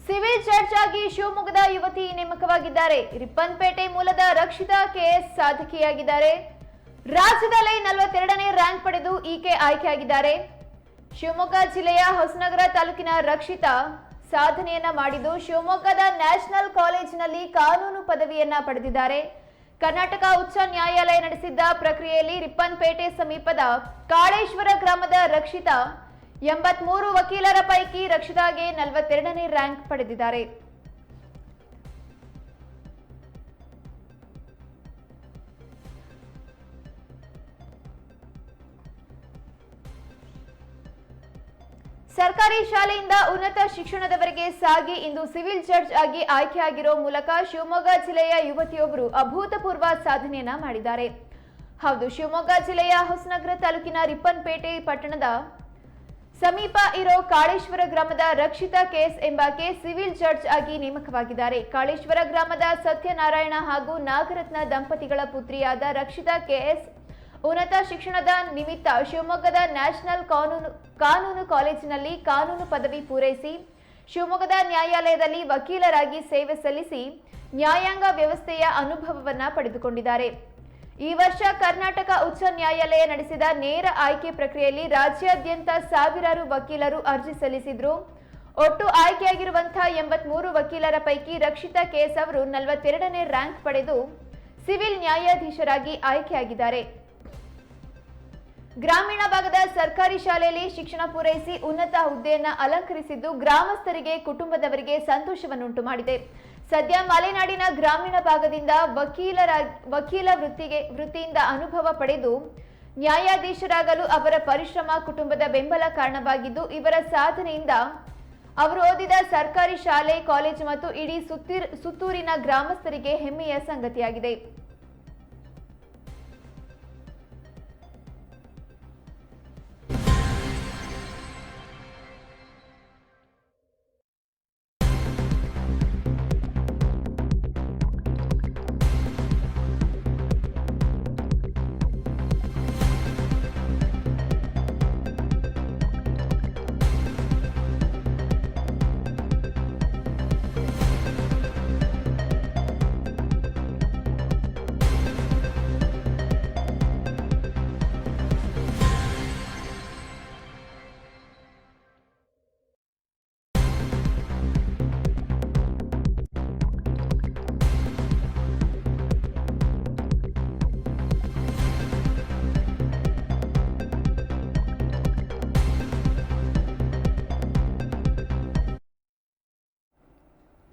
Civil judge ಆಗಿ ಶಿವಮೊಗ್ಗದ ಯುವತಿ ನೇಮಕವಾಗಿದ್ದಾರೆ. ರಿಪ್ಪನ್ಪೇಟೆ ಮೂಲದ ರಕ್ಷಿತಾ ಕೆಎಸ್ ಸಾಧಕಿಯಾಗಿದ್ದಾರೆ. ರಾಜ್ಯದಲ್ಲಿ 42ನೇ ರ್ಯಾಂಕ್ ಪಡೆದು ಈಕೆ ಆಯ್ಕೆಯಾಗಿದ್ದಾರೆ. ಶಿವಮೊಗ್ಗ ಜಿಲ್ಲೆಯ ಹೊಸನಗರ ತಾಲೂಕಿನ ರಕ್ಷಿತಾ ಸಾಧನೆಯನ್ನ ಮಾಡಿದ್ದು ಶಿವಮೊಗ್ಗದ ನ್ಯಾಷನಲ್ ಕಾಲೇಜಿನಲ್ಲಿ ಕಾನೂನು ಪದವಿಯನ್ನ ಪಡೆದಿದ್ದಾರೆ. ಕರ್ನಾಟಕ ಉಚ್ಚ ನ್ಯಾಯಾಲಯ ನಡೆಸಿದ್ದ ಪ್ರಕ್ರಿಯೆಯಲ್ಲಿ ರಿಪ್ಪನ್ಪೇಟೆ ಸಮೀಪದ ಕಾಳೇಶ್ವರ ಗ್ರಾಮದ ರಕ್ಷಿತಾ 83 ವಕೀಲರ ಪೈಕಿ ರಕ್ಷಿತಾಗೆ 42ನೇ ರ್ಯಾಂಕ್ ಪಡೆದಿದ್ದಾರೆ. ಸರ್ಕಾರಿ ಶಾಲೆಯಿಂದ ಉನ್ನತ ಶಿಕ್ಷಣದವರೆಗೆ ಸಾಗಿ ಇಂದು ಸಿವಿಲ್ ಜಡ್ಜ್ ಆಗಿ ಆಯ್ಕೆಯಾಗಿರೋ ಮೂಲಕ ಶಿವಮೊಗ್ಗ ಜಿಲ್ಲೆಯ ಯುವತಿಯೊಬ್ಬರು ಅಭೂತಪೂರ್ವ ಸಾಧನೆಯನ್ನ ಮಾಡಿದ್ದಾರೆ. ಹೌದು, ಶಿವಮೊಗ್ಗ ಜಿಲ್ಲೆಯ ಹೊಸನಗರ ತಾಲೂಕಿನ ರಿಪ್ಪನ್ಪೇಟೆ ಪಟ್ಟಣದ ಸಮೀಪ ಇರೋ ಕಾಳೇಶ್ವರ ಗ್ರಾಮದ ರಕ್ಷಿತಾ ಕೆಎಸ್ ಎಂಬಾಕೆ ಸಿವಿಲ್ ಜಡ್ಜ್ ಆಗಿ ನೇಮಕವಾಗಿದ್ದಾರೆ. ಕಾಳೇಶ್ವರ ಗ್ರಾಮದ ಸತ್ಯನಾರಾಯಣ ಹಾಗೂ ನಾಗರತ್ನ ದಂಪತಿಗಳ ಪುತ್ರಿಯಾದ ರಕ್ಷಿತಾ ಕೆಎಸ್ ಉನ್ನತ ಶಿಕ್ಷಣದ ನಿಮಿತ್ತ ಶಿವಮೊಗ್ಗದ ನ್ಯಾಷನಲ್ ಕಾನೂನು ಕಾಲೇಜಿನಲ್ಲಿ ಕಾನೂನು ಪದವಿ ಪೂರೈಸಿ ಶಿವಮೊಗ್ಗದ ನ್ಯಾಯಾಲಯದಲ್ಲಿ ವಕೀಲರಾಗಿ ಸೇವೆ ಸಲ್ಲಿಸಿ ನ್ಯಾಯಾಂಗ ವ್ಯವಸ್ಥೆಯ ಅನುಭವವನ್ನ ಪಡೆದುಕೊಂಡಿದ್ದಾರೆ. ಈ ವರ್ಷ ಕರ್ನಾಟಕ ಉಚ್ಚ ನ್ಯಾಯಾಲಯ ನಡೆಸಿದ ನೇರ ಆಯ್ಕೆ ಪ್ರಕ್ರಿಯೆಯಲ್ಲಿ ರಾಜ್ಯಾದ್ಯಂತ ಸಾವಿರಾರು ವಕೀಲರು ಅರ್ಜಿ ಸಲ್ಲಿಸಿದ್ರು. ಒಟ್ಟು ಆಯ್ಕೆಯಾಗಿರುವಂತಹ 83 ವಕೀಲರ ಪೈಕಿ ರಕ್ಷಿತಾ ಕೆಎಸ್ ಅವರು 42ನೇ ರ್ಯಾಂಕ್ ಪಡೆದು ಸಿವಿಲ್ ನ್ಯಾಯಾಧೀಶರಾಗಿ ಆಯ್ಕೆಯಾಗಿದ್ದಾರೆ. ಗ್ರಾಮೀಣ ಭಾಗದ ಸರ್ಕಾರಿ ಶಾಲೆಯಲ್ಲಿ ಶಿಕ್ಷಣ ಪೂರೈಸಿ ಉನ್ನತ ಹುದ್ದೆಯನ್ನ ಅಲಂಕರಿಸಿದ್ದು ಗ್ರಾಮಸ್ಥರಿಗೆ ಕುಟುಂಬದವರಿಗೆ ಸಂತೋಷವನ್ನುಂಟು ಮಾಡಿದೆ. ಸದ್ಯ ಮಲೆನಾಡಿನ ಗ್ರಾಮೀಣ ಭಾಗದಿಂದ ವಕೀಲ ವೃತ್ತಿಯಿಂದ ಅನುಭವ ಪಡೆದು ನ್ಯಾಯಾಧೀಶರಾಗಲು ಅವರ ಪರಿಶ್ರಮ ಕುಟುಂಬದ ಬೆಂಬಲ ಕಾರಣವಾಗಿದ್ದು ಇವರ ಸಾಧನೆಯಿಂದ ಅವರು ಓದಿದ ಸರ್ಕಾರಿ ಶಾಲೆ ಕಾಲೇಜು ಮತ್ತು ಇಡೀ ಸುತ್ತೂರಿನ ಗ್ರಾಮಸ್ಥರಿಗೆ ಹೆಮ್ಮೆಯ ಸಂಗತಿಯಾಗಿದೆ.